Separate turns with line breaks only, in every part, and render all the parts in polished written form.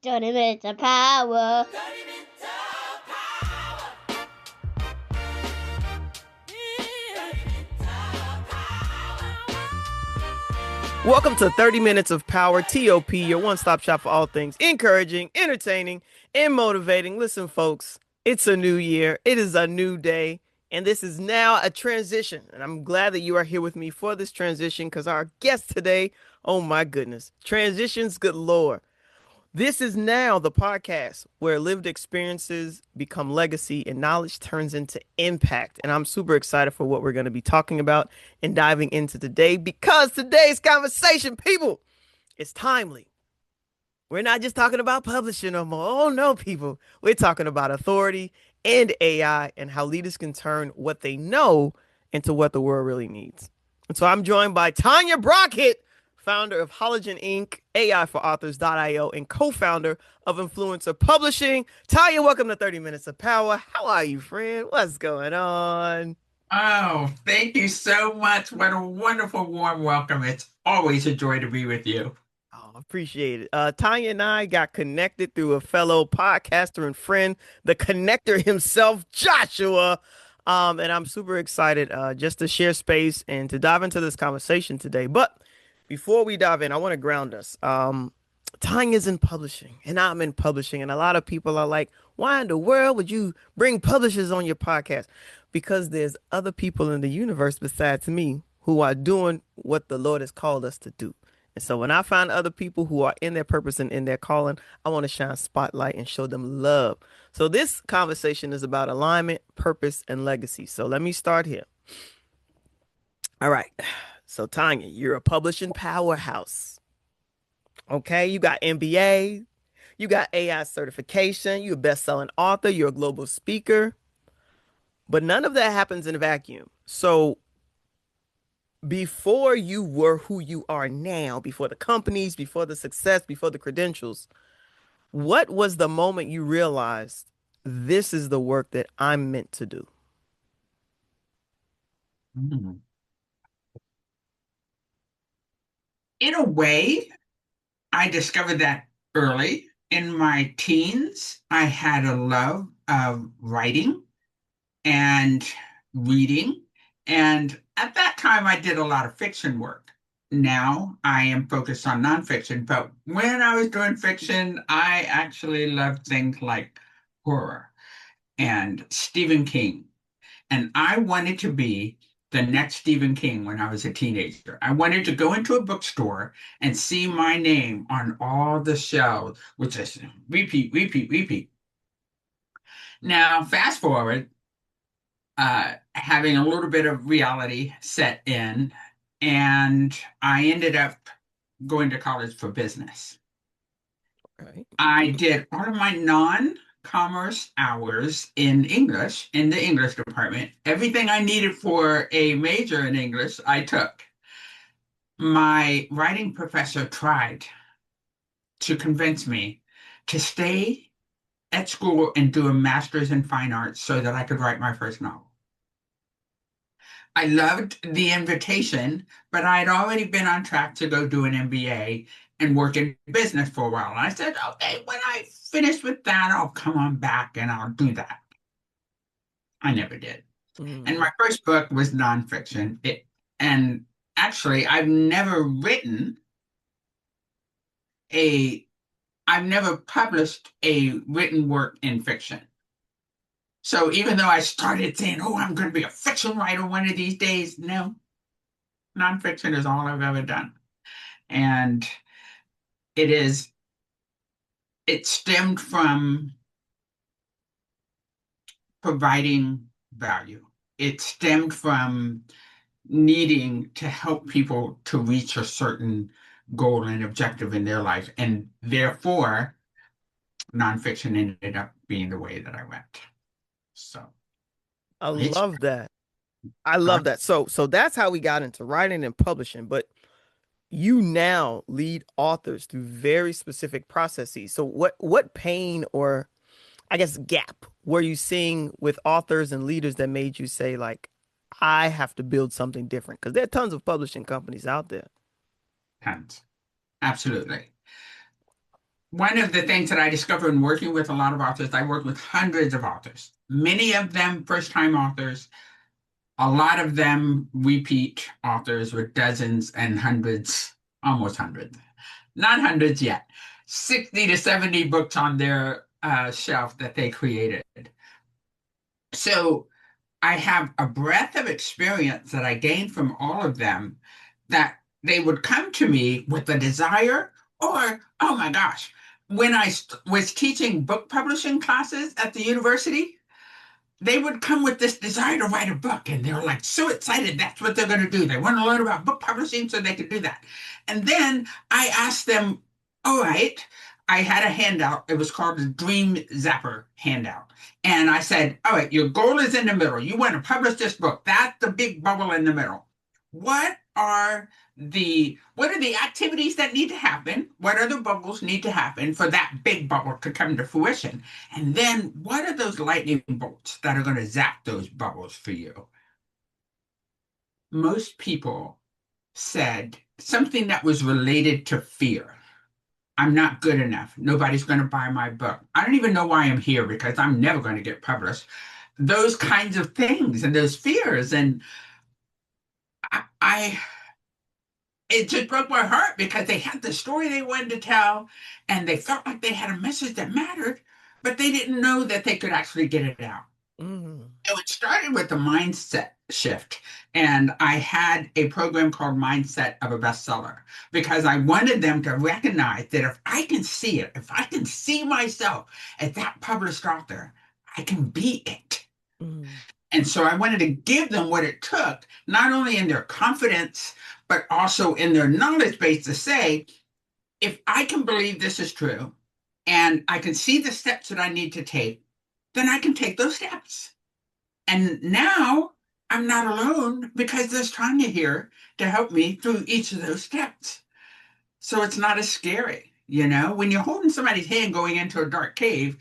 30 minutes of power.
Welcome to 30 Minutes of Power, TOP, your one-stop shop for all things encouraging, entertaining, and motivating. Listen, folks, it's a new year. It is a new day, and this is now a transition. And I'm glad that you are here with me for this transition because our guest today, oh my goodness, transitions galore. This is now the podcast where lived experiences become legacy and knowledge turns into impact. And I'm super excited for what we're going to be talking about and diving into today because today's conversation, people, is timely. We're not just talking about publishing no more. Oh, no, people. We're talking about authority and AI and how leaders can turn what they know into what the world really needs. And so I'm joined by Tanya Crockett, founder of Halogen Inc., AI for Authors.io, and co-founder of Influencer Publishing. Tanya, welcome to 30 Minutes of Power. How are you, friend? What's going on?
Oh, thank you so much. What a wonderful, warm welcome. It's always a joy to be with you.
Oh, appreciate it. Tanya and I got connected through a fellow podcaster and friend, the connector himself, Joshua. And I'm super excited just to share space and to dive into this conversation today. But before we dive in, I want to ground us. Tanya's in publishing and I'm in publishing. And a lot of people are like, why in the world would you bring publishers on your podcast? Because there's other people in the universe besides me who are doing what the Lord has called us to do. And so when I find other people who are in their purpose and in their calling, I want to shine a spotlight and show them love. So this conversation is about alignment, purpose, and legacy. So let me start here. All right. So Tanya, you're a publishing powerhouse. Okay, you got MBA, you got AI certification, you're a best-selling author, you're a global speaker, but none of that happens in a vacuum. So before you were who you are now, before the companies, before the success, before the credentials, what was the moment you realized this is the work that I'm meant to do?
Mm. In a way, I discovered that early. In my teens, I had a love of writing and reading. And at that time, I did a lot of fiction work. Now I am focused on nonfiction. But when I was doing fiction, I actually loved things like horror and Stephen King. And I wanted to be the next Stephen King when I was a teenager. I wanted to go into a bookstore and see my name on all the shelves, which is repeat, repeat, repeat. Now, fast forward, having a little bit of reality set in, and I ended up going to college for business.
Right.
I did all of my non-commerce hours in English in the English department. Everything I needed for a major in English, I took. My writing professor tried to convince me to stay at school and do a master's in fine arts so that I could write my first novel. I loved the invitation, but I had already been on track to go do an MBA and work in business for a while. And I said, okay, when I finish with that, I'll come on back and I'll do that. I never did. And
Mm.
my first book was nonfiction. And actually, a, I've never published a written work in fiction. So even though I started saying, oh, I'm going to be a fiction writer one of these days, no, nonfiction is all I've ever done. And it is, it stemmed from providing value. It stemmed from needing to help people to reach a certain goal and objective in their life. And therefore, nonfiction ended up being the way that I went. So
I
it's
love that. I love that. So that's how we got into writing and publishing, but you now lead authors through very specific processes. So what pain or I guess gap were you seeing with authors and leaders that made you say like I have to build something different? Because there are tons of publishing companies out there.
tons. Absolutely. one of the things that I discovered in working with a lot of authors, I work with hundreds of authors, many of them first-time authors, a lot of them repeat authors with dozens and hundreds, almost hundreds, not hundreds yet, 60 to 70 books on their shelf that they created. So I have a breadth of experience that I gained from all of them that they would come to me with a desire, or, oh my gosh, when I was teaching book publishing classes at the university, they would come with this desire to write a book, and they were like so excited that's what they're going to do. They want to learn about book publishing so they could do that. And then I asked them, all right, I had a handout. It was called the Dream Zapper handout. And I said, all right, your goal is in the middle. You want to publish this book. That's the big bubble in the middle. What are the activities that need to happen? What other bubbles need to happen for that big bubble to come to fruition? And then what are those lightning bolts that are going to zap those bubbles for you? Most people said something that was related to fear. I'm not good enough. Nobody's going to buy my book. I don't even know why I'm here because I'm never going to get published. Those kinds of things and those fears. And I it just broke my heart because they had the story they wanted to tell and they felt like they had a message that mattered, but they didn't know that they could actually get it out.
Mm.
So it started with the mindset shift. And I had a program called Mindset of a Bestseller because I wanted them to recognize that if I can see it, if I can see myself as that published author, I can be it.
Mm.
And so I wanted to give them what it took, not only in their confidence, but also in their knowledge base to say, if I can believe this is true and I can see the steps that I need to take, then I can take those steps. And now I'm not alone because there's Tanya here to help me through each of those steps. So it's not as scary. When you're holding somebody's hand going into a dark cave,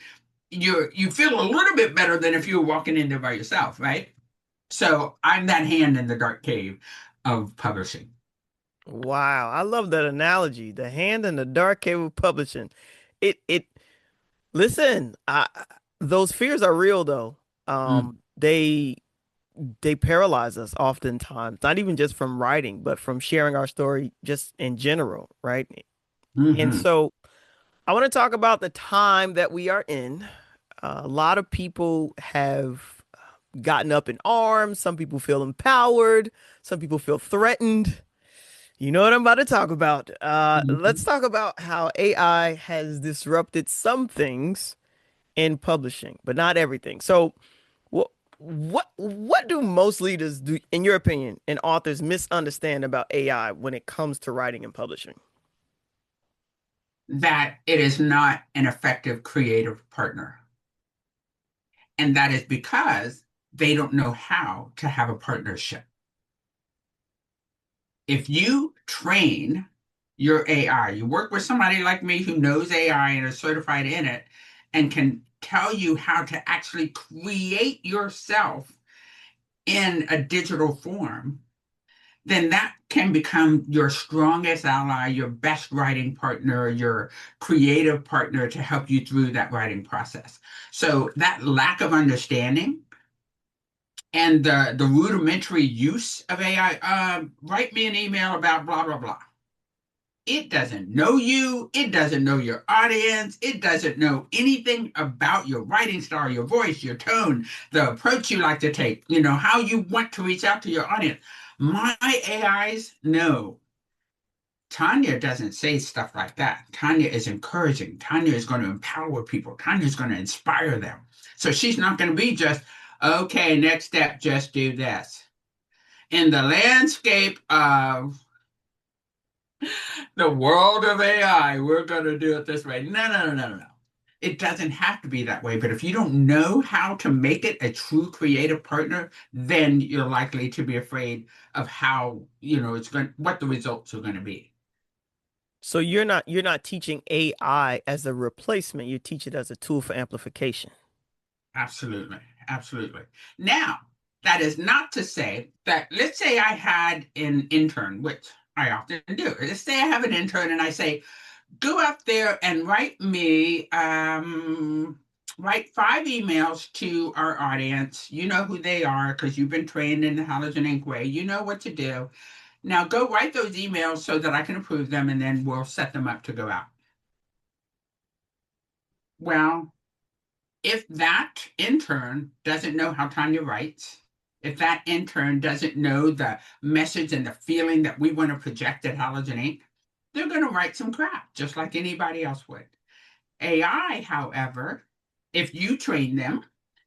you feel a little bit better than if you were walking in there by yourself, right? So I'm that hand in the dark cave of publishing.
Wow, I love that analogy. The hand in the dark cave of publishing. It listen, those fears are real though.
Mm.
They paralyze us oftentimes, not even just from writing, but from sharing our story just in general, right? And
Hmm.
so I want to talk about the time that we are in. A lot of people have gotten up in arms. Some people feel empowered. Some people feel threatened. You know what I'm about to talk about. Let's talk about how AI has disrupted some things in publishing, but not everything. So, what do most leaders do, in your opinion, and authors misunderstand about AI when it comes to writing and publishing?
That it is not an effective creative partner. And that is because they don't know how to have a partnership. If you train your AI, you work with somebody like me who knows AI and is certified in it and can tell you how to actually create yourself in a digital form, then that can become your strongest ally, your best writing partner, your creative partner to help you through that writing process. So that lack of understanding and the rudimentary use of AI, write me an email about blah, blah, blah. It doesn't know you. It doesn't know your audience. It doesn't know anything about your writing style, your voice, your tone, the approach you like to take, how you want to reach out to your audience. My AIs know. Tanya doesn't say stuff like that. Tanya is encouraging. Tanya is going to empower people. Tanya is going to inspire them. So she's not going to be just, okay, next step, just do this. In the landscape of the world of AI, we're going to do it this way. No, no, no, no, no. It doesn't have to be that way. But if you don't know how to make it a true creative partner, then you're likely to be afraid of how, what the results are going to be.
So you're not teaching AI as a replacement. You teach it as a tool for amplification.
Absolutely. Absolutely. Now, that is not to say that, let's say I had an intern, which I often do. Let's say I have an intern and I say, Go out there and write 5 emails to our audience. You know who they are because you've been trained in the Halogen Ink way. You know what to do. Now go write those emails so that I can approve them, and then we'll set them up to go out. Well, if that intern doesn't know how Tanya writes, if that intern doesn't know the message and the feeling that we want to project at Halogen Ink, they're going to write some crap just like anybody else would. AI, however, if you train them,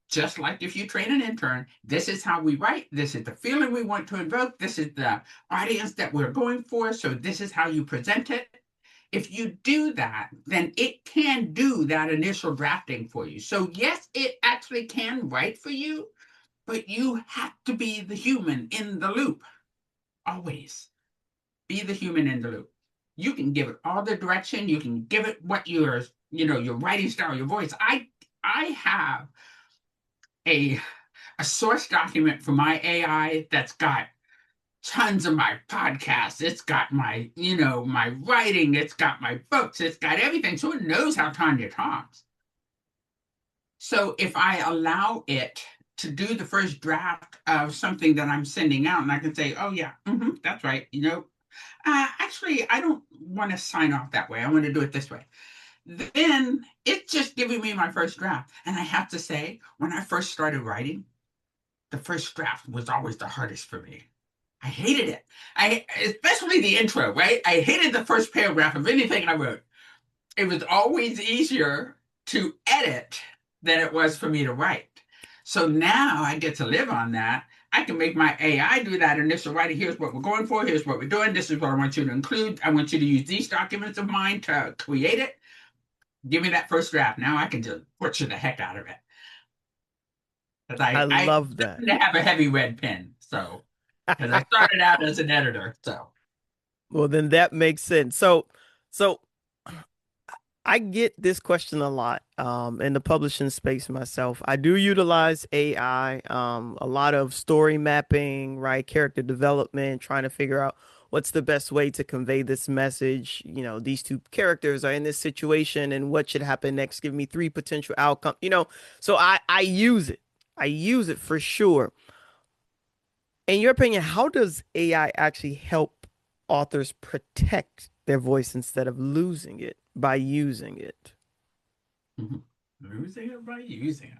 just like if you train an intern, this is how we write, this is the feeling we want to invoke, this is the audience that we're going for, so this is how you present it. If you do that, then it can do that initial drafting for you. So yes, it actually can write for you, but you have to be the human in the loop. Always be the human in the loop. You can give it all the direction, you can give it what your writing style, your voice. I have a source document for my AI that's got tons of my podcasts. It's got my writing, it's got my books, it's got everything. So it knows how Tanya talks. So if I allow it to do the first draft of something that I'm sending out, and I can say, oh yeah, that's right, actually, I don't want to sign off that way. I want to do it this way. Then it's just giving me my first draft. And I have to say, when I first started writing, the first draft was always the hardest for me. I hated it. Especially the intro, right? I hated the first paragraph of anything I wrote. It was always easier to edit than it was for me to write. So now I get to live on that. I can make my AI do that initial writing. Here's what we're going for. Here's what we're doing. This is what I want you to include. I want you to use these documents of mine to create it. Give me that first draft. Now I can just butcher the heck out of it. Because
I
I
love that.
happen to have a heavy red pen. So, because I started out as an editor. So,
Well, then that makes sense. So I get this question a lot in the publishing space myself. I do utilize AI, a lot of story mapping, right? Character development, trying to figure out what's the best way to convey this message. These two characters are in this situation and what should happen next. Give me three potential outcomes, so I use it. I use it for sure. In your opinion, how does AI actually help authors protect their voice instead of losing it by using it?
losing it by using it.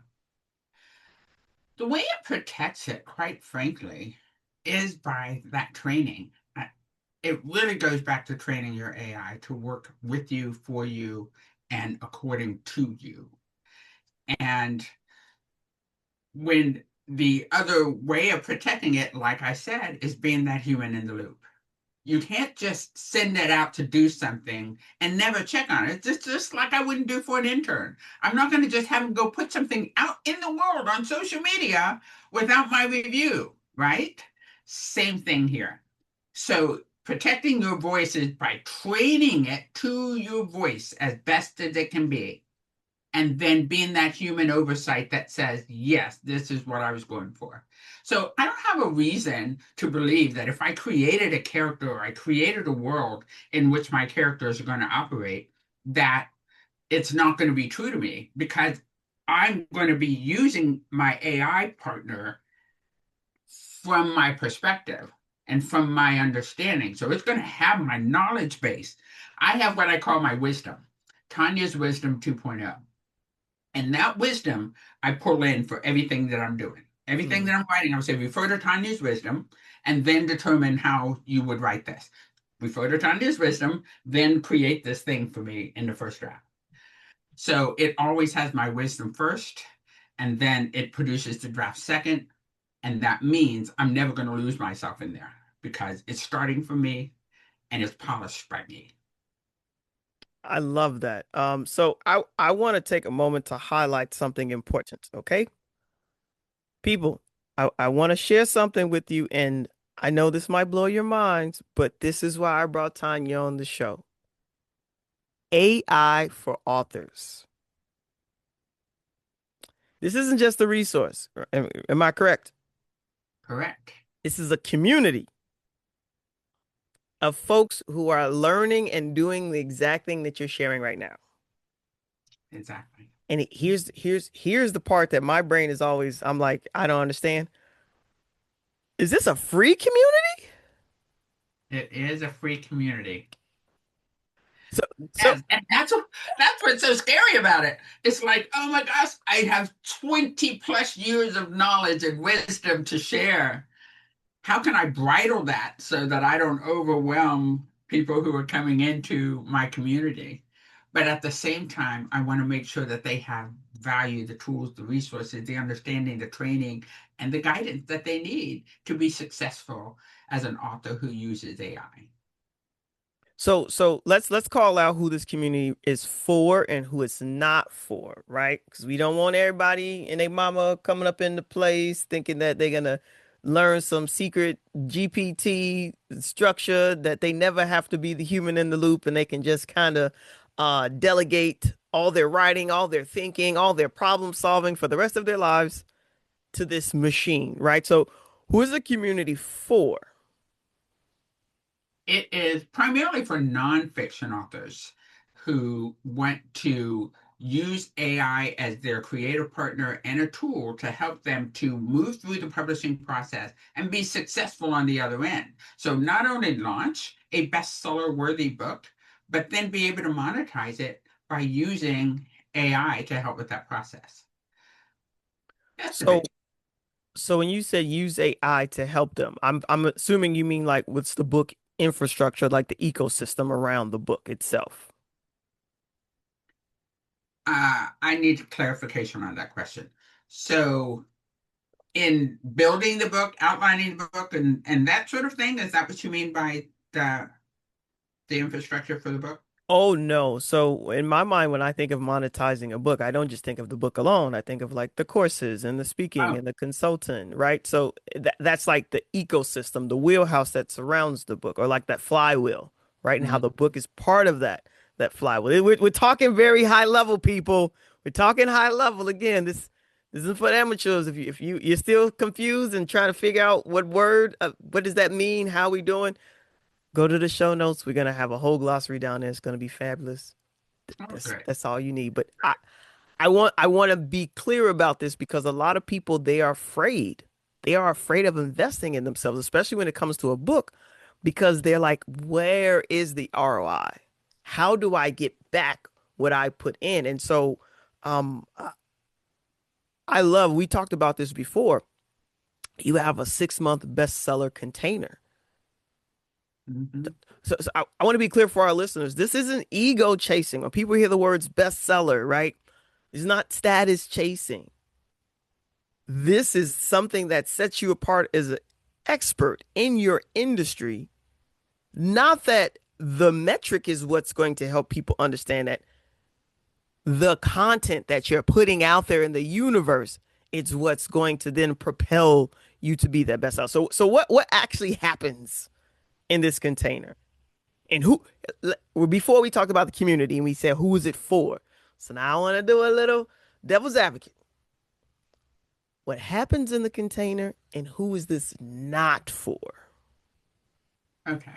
The way it protects it, quite frankly, is by that training. It really goes back to training your AI to work with you, for you, and according to you. And when the other way of protecting it, like I said, is being that human in the loop. You can't just send it out to do something and never check on it. It's just like I wouldn't do for an intern. I'm not going to just have them go put something out in the world on social media without my review, right? Same thing here. So protecting your voice is by training it to your voice as best as it can be, and then being that human oversight that says, yes, this is what I was going for. So I don't have a reason to believe that if I created a character or I created a world in which my characters are going to operate, that it's not going to be true to me, because I'm going to be using my AI partner from my perspective and from my understanding. So it's going to have my knowledge base. I have what I call my wisdom, Tanya's Wisdom 2.0. And that wisdom I pull in for everything that I'm doing. Everything that I'm writing, I would say refer to Tanya's wisdom and then determine how you would write this. Refer to Tanya's wisdom, then create this thing for me in the first draft. So it always has my wisdom first, and then it produces the draft second. And that means I'm never going to lose myself in there because it's starting from me and it's polished by me.
I love that. So I want to take a moment to highlight something important, okay? People, I want to share something with you, and I know this might blow your minds, but this is why I brought Tanya on the show. AI for authors. This isn't just a resource. Am I correct?
Correct.
This is a community. of folks who are learning and doing the exact thing that you're sharing right now.
Exactly.
And here's the part that my brain is always, I'm like, I don't understand. Is this a free community?
It is a free community.
So so
Yes, and that's what's so scary about it. It's like, oh my gosh, I have 20 plus years of knowledge and wisdom to share. How can I bridle that so that I don't overwhelm people who are coming into my community? But at the same time, I want to make sure that they have value, the tools, the resources, the understanding, the training, and the guidance that they need to be successful as an author who uses AI.
so let's call out who this community is for and who it's not for, right? Because we don't want everybody and their mama coming up in the place thinking that they're gonna learn some secret GPT structure that they never have to be the human in the loop and they can just kind of delegate all their writing, all their thinking, all their problem solving for the rest of their lives to this machine, right? So who is the community for?
It is primarily for nonfiction authors who want to use AI as their creative partner and a tool to help them to move through the publishing process and be successful on the other end. So not only launch a bestseller worthy book, but then be able to monetize it by using AI to help with that process. That's the
So
big.
So when you say use AI to help them, I'm assuming you mean like what's the book infrastructure, like the ecosystem around the book itself.
I need clarification on that question. So in building the book, outlining the book, and that sort of thing? Is that what you mean by the infrastructure for the book?
Oh no. So in my mind, when I think of monetizing a book, I don't just think of the book alone. I think of like the courses and the speaking
Oh,
and the consultant, right? So that's like the ecosystem, the wheelhouse that surrounds the book, or like that flywheel, right? And how
mhm.
the book is part of that flywheel. We're talking very high level, people. We're talking high level again. This isn't for amateurs. If you're still confused and trying to figure out what does that mean? How we doing? Go to the show notes. We're gonna have a whole glossary down there. It's gonna be fabulous.
Oh,
That's
great.
that's all you need. But I want to be clear about this because a lot of people they are afraid. They are afraid of investing in themselves, especially when it comes to a book, because they're like, where is the ROI? How do I get back what I put in? And so um we talked about this before. You have a 6 month bestseller container.
Mhm.
So I want to be clear for our listeners. This isn't ego chasing. When people hear the words bestseller, right? It's not status chasing. This is something that sets you apart as an expert in your industry. Not that the metric is what's going to help people understand that the content that you're putting out there in the universe, it's what's going to then propel you to be that bestseller. So what actually happens in this container? And who, well, before we talked about the community and we said, who is it for? So now I want to do a little devil's advocate. What happens in the container and who is this not for?
Okay.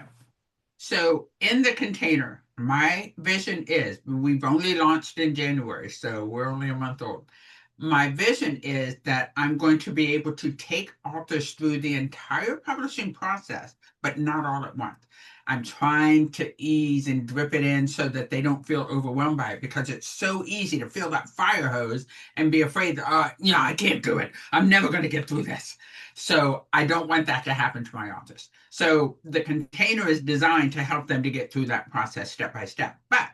So in the container, my vision is we've only launched in January, so we're only a month old. My vision is that I'm going to be able to take authors through the entire publishing process, but not all at once. I'm trying to ease and drip it in so that they don't feel overwhelmed by it because it's so easy to feel that fire hose and be afraid that, yeah, I can't do it. I'm never going to get through this. So I don't want that to happen to my authors. So the container is designed to help them to get through that process step by step. But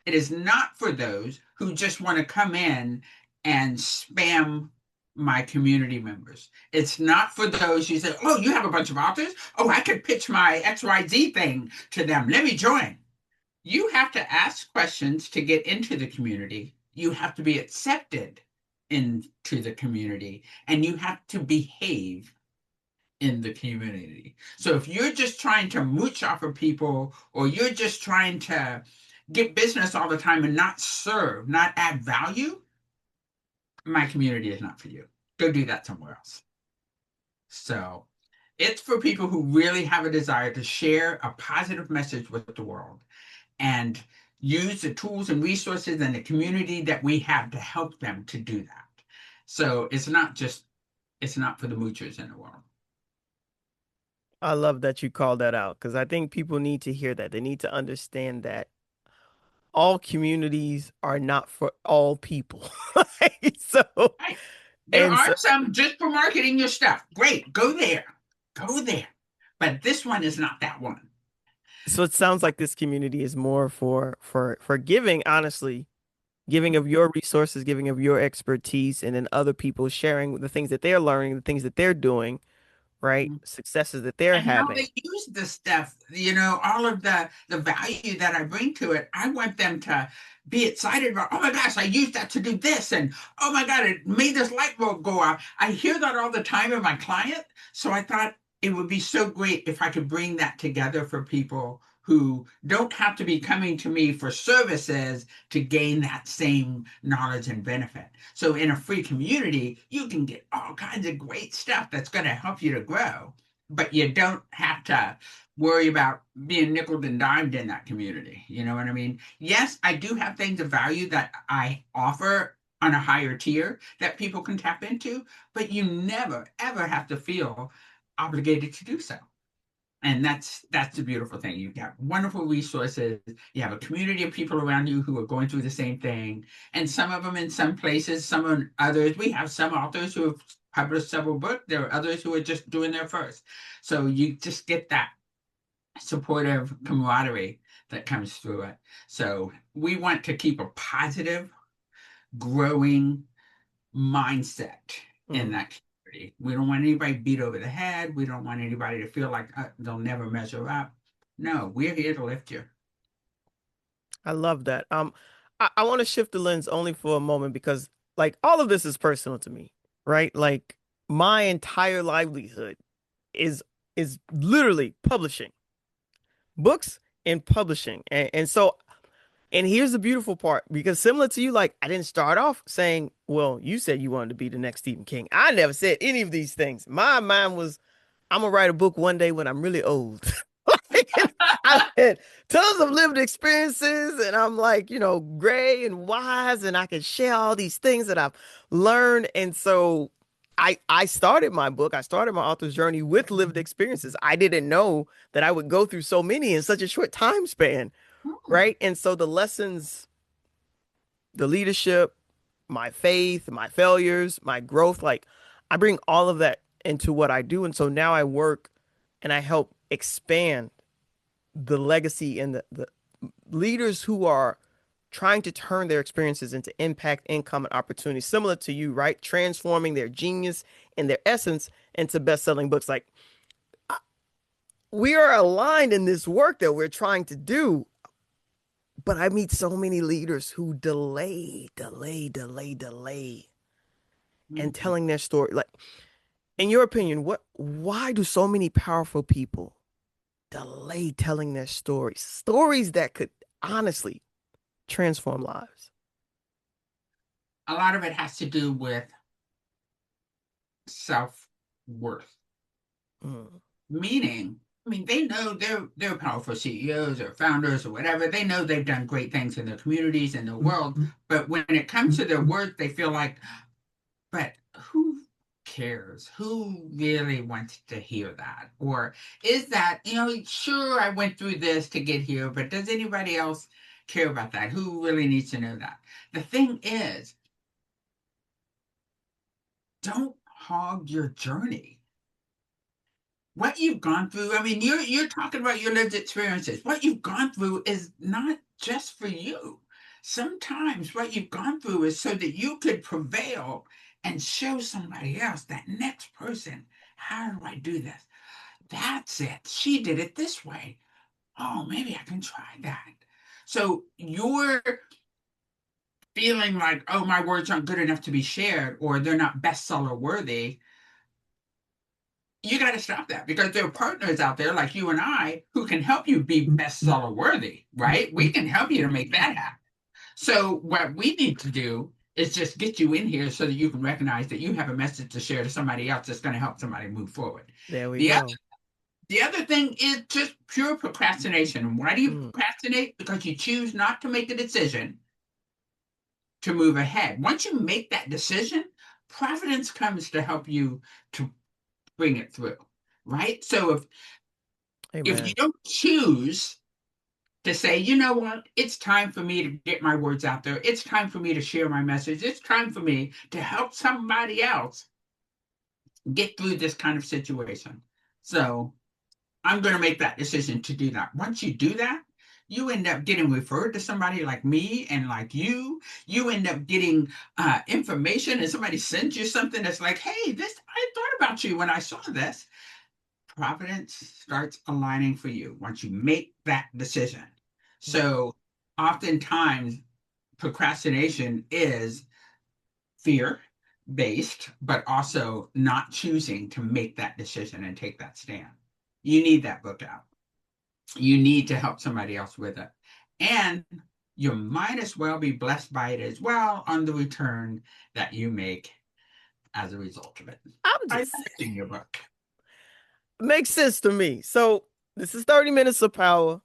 it is not for those who just want to come in and spam my community members. It's not for those who say, oh, you have a bunch of authors? Oh, I could pitch my XYZ thing to them. Let me join. You have to ask questions to get into the community. You have to be accepted into the community, and you have to behave in the community. So if you're just trying to mooch off of people, or you're just trying to get business all the time and not serve, not add value, my community is not for you. Go do that somewhere else. So It's for people who really have a desire to share a positive message with the world and use the tools and resources and the community that we have to help them to do that. So it's not for the moochers in the world.
I love that you called that out because I think people need to hear that. They need to understand that all communities are not for all people. Like, so,
Right. There
and
are
so,
some just for marketing your stuff. Great, go there. Go there. But this one is not that one.
so it sounds like this community is more for giving, honestly, giving of your resources, giving of your expertise, and then other people sharing the things that they're learning, the things that they're doing, right? Successes that they're
And how
having.
they use this stuff, all of the value that I bring to it. I want them to be excited about, oh my gosh, I used that to do this, and oh my God, it made this light bulb go off. I hear that all the time in my client. So I thought it would be so great if I could bring that together for people who don't have to be coming to me for services to gain that same knowledge and benefit. So in a free community, you can get all kinds of great stuff that's going to help you to grow, but you don't have to worry about being nickel and dimed in that community. You know what I mean? Yes, I do have things of value that I offer on a higher tier that people can tap into, but you never ever have to feel obligated to do so. And that's the beautiful thing. You've got wonderful resources. You have a community of people around you who are going through the same thing. And some of them in some places, some in others. We have some authors who have published several books. There are others who are just doing their first. So you just get that supportive camaraderie that comes through it. So we want to keep a positive, growing mindset in
Mm,
that community. We don't want anybody beat over the head. We don't want anybody to feel like they'll never measure up. No, we're here to lift you.
I love that. I want to shift the lens only for a moment because like all of this is personal to me, right? Like my entire livelihood is is literally publishing books and publishing. And here's the beautiful part because similar to you, like I didn't start off saying, well, you said you wanted to be the next Stephen King. I never said any of these things. My mind was, I'm gonna write a book one day when I'm really old. Like, I've had tons of lived experiences, and I'm like, gray and wise, and I can share all these things that I've learned. And so I started my book, I started my author's journey with lived experiences. I didn't know that I would go through so many in such a short time span,
Hmm.
right? And so the lessons, the leadership, my faith, my failures, my growth, like I bring all of that into what I do. And so now I work and I help expand the legacy and the leaders who are trying to turn their experiences into impact, income, and opportunity, similar to you, right? Transforming their genius and their essence into best-selling books. Like we are aligned in this work that we're trying to do, but I meet so many leaders who delay and
Hmm.
telling their story. Like, in your opinion, why do so many powerful people delay telling their stories? Stories that could honestly transform lives.
A lot of it has to do with self-worth.
Mm,
Meaning, I mean, they know they're powerful CEOs or founders or whatever. They know they've done great things in their communities and their world. But when it comes to their worth, they feel like, but who cares? Who really wants to hear that? Or is that, sure, I went through this to get here, but does anybody else care about that? Who really needs to know that? The thing is, don't hog your journey. What you've gone through, I mean, you're talking about your lived experiences. What you've gone through is not just for you. Sometimes what you've gone through is so that you could prevail and show somebody else, that next person, how do I do this? That's it. She did it this way. Oh, maybe I can try that. So you're feeling like, oh, my words aren't good enough to be shared, or they're not bestseller worthy. You got to stop that because there are partners out there like you and I who can help you be bestseller worthy, right? We can help you to make that happen. So what we need to do It's just get you in here so that you can recognize that you have a message to share to somebody else that's going to help somebody move forward.
There we
The
go.
the other thing is just pure procrastination. Why do you
Mm.
procrastinate? Because you choose not to make a decision to move ahead. Once you make that decision, providence comes to help you to bring it through, right? So if you
Amen.
don't choose to say, you know what, it's time for me to get my words out there. It's time for me to share my message. It's time for me to help somebody else get through this kind of situation. So I'm going to make that decision to do that. Once you do that, you end up getting referred to somebody like me and like you. You end up getting information, and somebody sends you something that's like, hey, this, I thought about you when I saw this. Providence starts aligning for you once you make that decision. So oftentimes, procrastination is fear based, but also not choosing to make that decision and take that stand. You need that book out. You need to help somebody else with it. And you might as well be blessed by it as well on the return that you make as a result of it.
I'm
By
just
posting your book.
makes sense to me. So this is 30 minutes of power.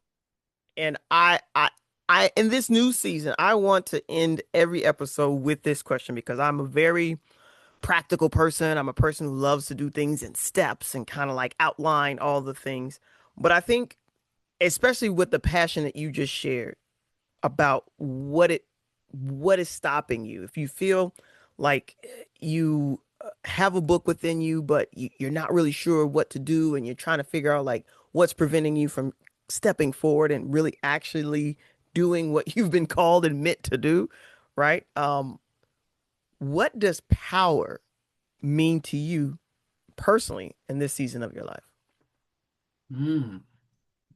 And I in this new season, I want to end every episode with this question because I'm a very practical person. I'm a person who loves to do things in steps and kind of like outline all the things. But I think, especially with the passion that you just shared about what is stopping you, if you feel like you have a book within you, but you're not really sure what to do, and you're trying to figure out like what's preventing you from stepping forward and really actually doing what you've been called and meant to do, right? What does power mean to you personally in this season of your life?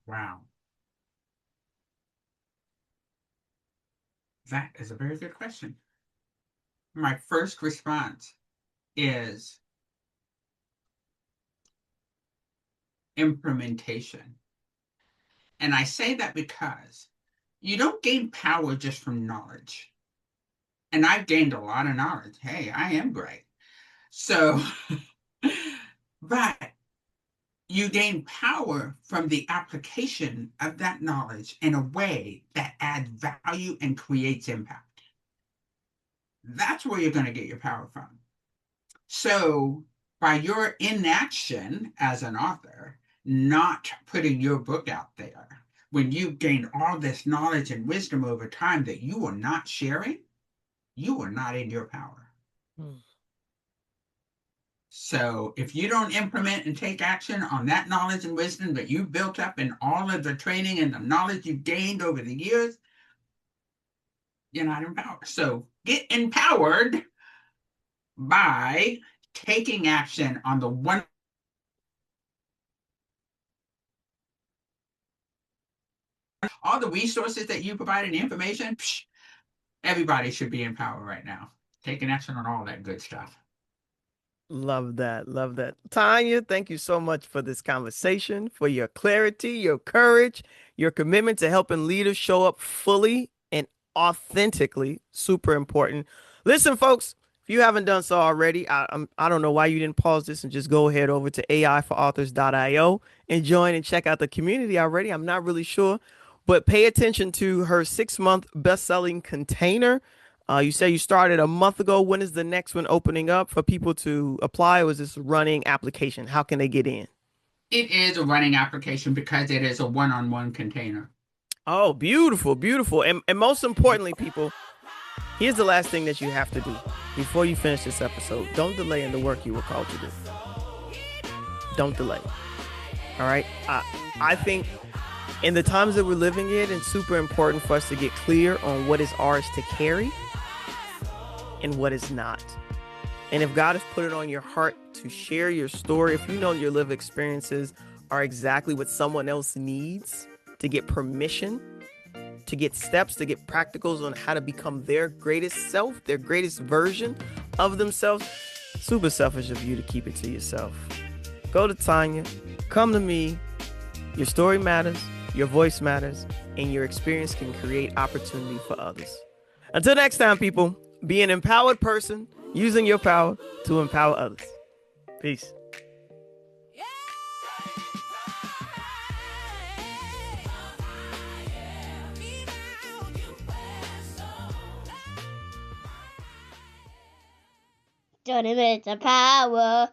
Wow. That is a very good question. My first response is implementation. And I say that because you don't gain power just from knowledge. And I've gained a lot of knowledge. Hey, I am great. So, but you gain power from the application of that knowledge in a way that adds value and creates impact. That's where you're going to get your power from. So, by your inaction as an author, not putting your book out there, when you've gained all this knowledge and wisdom over time that you are not sharing, you are not in your power.
Mm.
So if you don't implement and take action on that knowledge and wisdom that you've built up in all of the training and the knowledge you've gained over the years, you're not empowered. So get empowered by taking action on the one. All the resources that you provide and the information, everybody should be in power right now. Taking action on all that good stuff.
Love that. Love that. Tanya, thank you so much for this conversation, for your clarity, your courage, your commitment to helping leaders show up fully and authentically. Super important. Listen, folks, if you haven't done so already, I don't know why you didn't pause this and just go ahead over to AIforauthors.io and join and check out the community already. I'm not really sure, but pay attention to her 6-month best-selling container. You say you started a month ago. When is the next one opening up for people to apply, or is this a running application? How can they get in?
It is a running application because it is a one-on-one container.
Oh, beautiful, beautiful. And most importantly, people, here's the last thing that you have to do before you finish this episode. Don't delay in the work you were called to do. Don't delay. All right? I think in the times that we're living in, it's super important for us to get clear on what is ours to carry and what is not. And if God has put it on your heart to share your story, if you know your lived experiences are exactly what someone else needs to get permission, to get steps, to get practicals on how to become their greatest self, their greatest version of themselves, super selfish of you to keep it to yourself. Go to Tanya, come to me. Your story matters, your voice matters, and your experience can create opportunity for others. Until next time, people, Be an empowered person using your power to empower others. Peace.
Johnny minutes of power.